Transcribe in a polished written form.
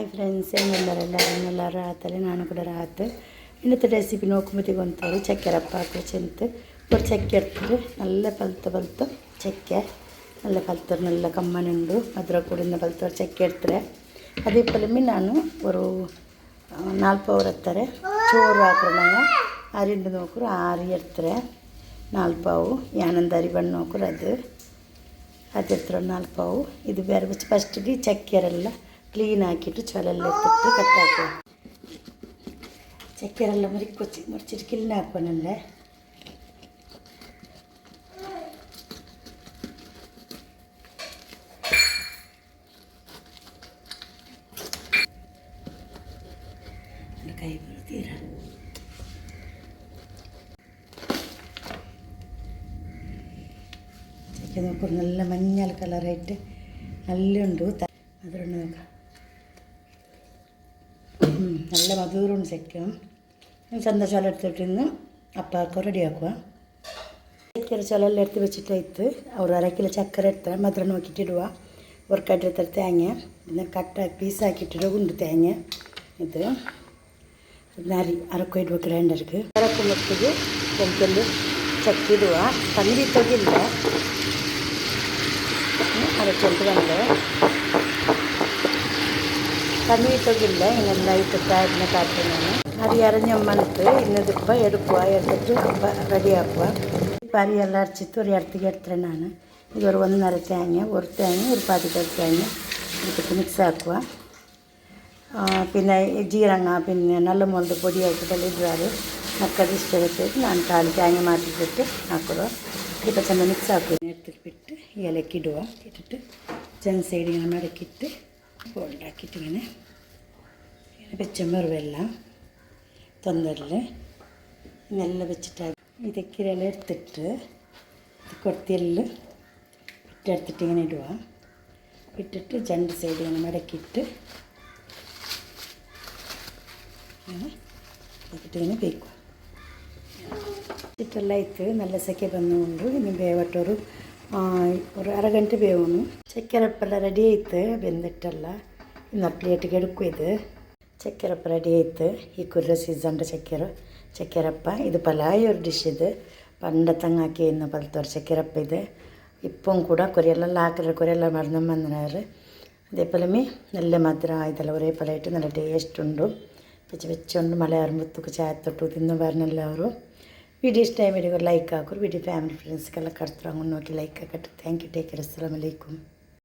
Hi friends, ಎಲ್ಲರೂ ಆತಾರೆ. ನಾನು ಕೂಡ ರಾತ್ ಇನ್ನത്തെ ರೆಸಿಪಿ ನೋಡ್ಕೊಂಬತ್ತಿ ಗೊಂತವ್ರು ಚಕ್ಕೆರಪ್ಪ ಹಾಕೋ ಚೆಂತು ஒரு ಚಕ್ಕೆ எடுத்துட்டு நல்ல பழுத்த ಚಕ್ಕೆ நல்ல பழுத்தர் நல்ல கம்மனுண்டு மதுரை கூடின பழுத்தர் ಚಕ್ಕೆ எடுத்துರೆ அதே போலமே ನಾನು ஒரு 4 ಪವರ್ ಎತ್ತಾರೆ ಚೋರು ಹಾಕೋಣ ಅರಿಂಡು ನೋಕರು 6 ಎತ್ತಾರೆ 4 ಪಾವು ಯಾನಂದ ಅರಿ ಬಣ್ಣ ನೋಕರು ಅದು ಎತ್ತರ 4 ಪಾವು ಇದು ಬೇರೆ ಬಿಚ್ಚಿ ಫಸ್ಟಿಗೆ ಚಕ್ಕೆರೆಲ್ಲ ಕ್ಲೀನ್ ಹಾಕಿಟ್ಟು ಚೊಲೆಲ್ಲ ಎತ್ತಿಟ್ಟು ಕಟ್ಟಾಕುವ ಚಕ್ಕೆರೆಲ್ಲ ಮುರಿಚಿಟ್ಟು ಕ್ಲೀನ್ ಹಾಕೋಣಲ್ಲೇ ಕೈ ಬರ್ತೀರ ಚಕ್ಕೆ ನೋಡ್ಕೊಂಡು നല്ല മഞ്ഞൾ കളറായിട്ട് നല്ലുണ്ട് അതിലുണ്ട് നല്ല മധുരമുണ്ട് ചക്ക സന്തോഷം എടുത്തിട്ട് ഇന്ന് അപ്പാർക്ക് റെഡിയാക്കുക ചക്കര ചൊലെല്ലാം എടുത്ത് വെച്ചിട്ടായിട്ട് അവർ 1/2 കിലോ ചക്കര എടുത്താൽ മധുരം നോക്കിയിട്ടിടുക ഒരു കട്ടെടുത്ത തേങ്ങ പിന്നെ കട്ടാക്കി പീസാക്കിയിട്ടിടുക ഗുണ്ട് തേങ്ങ ഇത് ನರಿ ಅರಕೊಯ್ದು ಗ್ರೈಂಡರ್ಗೆ ಅರಕು ಮಟ್ಟಿಗೆ ಕೆಂಪಲ್ಲಿ ಚಕ್ಕಿಡುವ ತಂದಿ ತೆಗಿಲ್ಲ ಅರಕೊಂದು ಬಂದು ತಂದಿ ತೆಗಿಲ್ಲ ಇನ್ನೆಲ್ಲ ಇಟ್ಟು ಕಾಯಿನ ಕಾಯ್ತು ನಾನು ಅರಿ ಅರഞ്ഞമ്മണിട്ട് ಇನ್ನದಿಪ್ಪ എടുക്കുക എടുത്തിട്ട് ಅಪ್ಪ ರೆಡಿ ಹಾಕುವ ಅರಿ ಎಲ್ಲ ಅರಚಿತ್ತು ഒരു இடத்துக்கு எடுத்துறேன் ನಾನು ಇದು ஒரு 1/2 തേങ്ങ ഒരു തേങ്ങ ഒരു പാതിക്കൽ തേങ്ങ എടുത്തിട്ട് മിക്സ് ആക്കുക പിന്നെ ജീരങ്ങ പിന്നെ നല്ല മുളക് പൊടിയാക്കിയിട്ടെല്ലാം ഇടുവാറ് മക്കൾക്ക് ഇഷ്ടപ്പെട്ടിട്ട് ನಾನು ಕಾಲು ತೇങ്ങ ಮಾಡಿಬಿಟ್ಟು ಹಾಕೋದು ಸ್ವಲ್ಪ ಚೆಂದ ಮಿಕ್ಸ್ ಹಾಕೋದು എടുത്തിട്ട് ಬಿಟ್ಟು ಏಲಕ್ಕಿ ಇಡುವ ಇಟ್ಟಿಟ್ಟು ಚೆಂದ ಸೈಡಿಗೆ ಮಡಕಿಟ್ಟು ಫೋಲ್ಡ್ ಹಾಕಿಟ್ಟು ಇങ്ങനെ വെച്ചമറുവെല്ല തൊണ്ടറിൽ ഇങ്ങനെല്ലാം വെച്ചിട്ട് ഇതൊക്കെയെല്ലാം എടുത്തിട്ട് കൊത്തിയെല്ലാം ഇട്ടെടുത്തിട്ട് ഇങ്ങനെ ഇടുക ഇട്ടിട്ട് രണ്ട് സൈഡ് ഇങ്ങനെ മടക്കിയിട്ട് ഇട്ടിങ്ങനെ ಬೇಯಿക്കുക ಇಷ್ಟೆಲ್ಲ ಇತ್ತು നല്ല ಸೆಕೆ ಬಂದುಕೊಂಡು ಇನ್ನು ಬೇವಟ್ಟೋರು ഒരു അരഗಂಟೆ ಬೇವನು ಚಕ್ಕೆರಪ್ಪೆಲ್ಲ ರೆಡಿ ಆಯ್ತು ಬೆಂದಿಟ್ಟೆಲ್ಲ ಇನ್ನು ಪ್ಲೇಟಿಗೆ എടുക്കും ഇത് ചക്കരപ്പ റെഡി ആയിട്ട് ഈ കുര സീസണിൻ്റെ ചക്കരപ്പ ഇത് പലായ ഒരു ഡിഷ് ഇത് പണ്ടത്തങ്ങാക്കി ഇന്ന് പോലത്തെ ഒരു ചക്കരപ്പ ഇത് ഇപ്പം കൂടെ കുരയെല്ലാം ആക്കിற കുരയെല്ലാം മറന്നു വന്നിനാറ് അതേപോലെ നല്ല മധുര ഇതെല്ലാം ഒരേ പോലെയായിട്ട് നല്ല ടേസ്റ്റ് ഉണ്ട് വെച്ചുകൊണ്ട് മലയാറുമ്പത്തൊക്കെ ചായത്തൊട്ട് തിന്ന് വരണെല്ലാവരും വീഡിയോ ഇഷ്ടമായ വീഡിയോ ലൈക്ക് ആക്കും വീഡിയോ ഫാമിലി ഫ്രണ്ട്സ്ക്കെല്ലാം കടത്തും അങ്ങോട്ട് നോക്കി ലൈക്ക് ആക്കട്ടെ താങ്ക് യു ടേക്ക് കെയർ അസ്സലാമു അലൈക്കും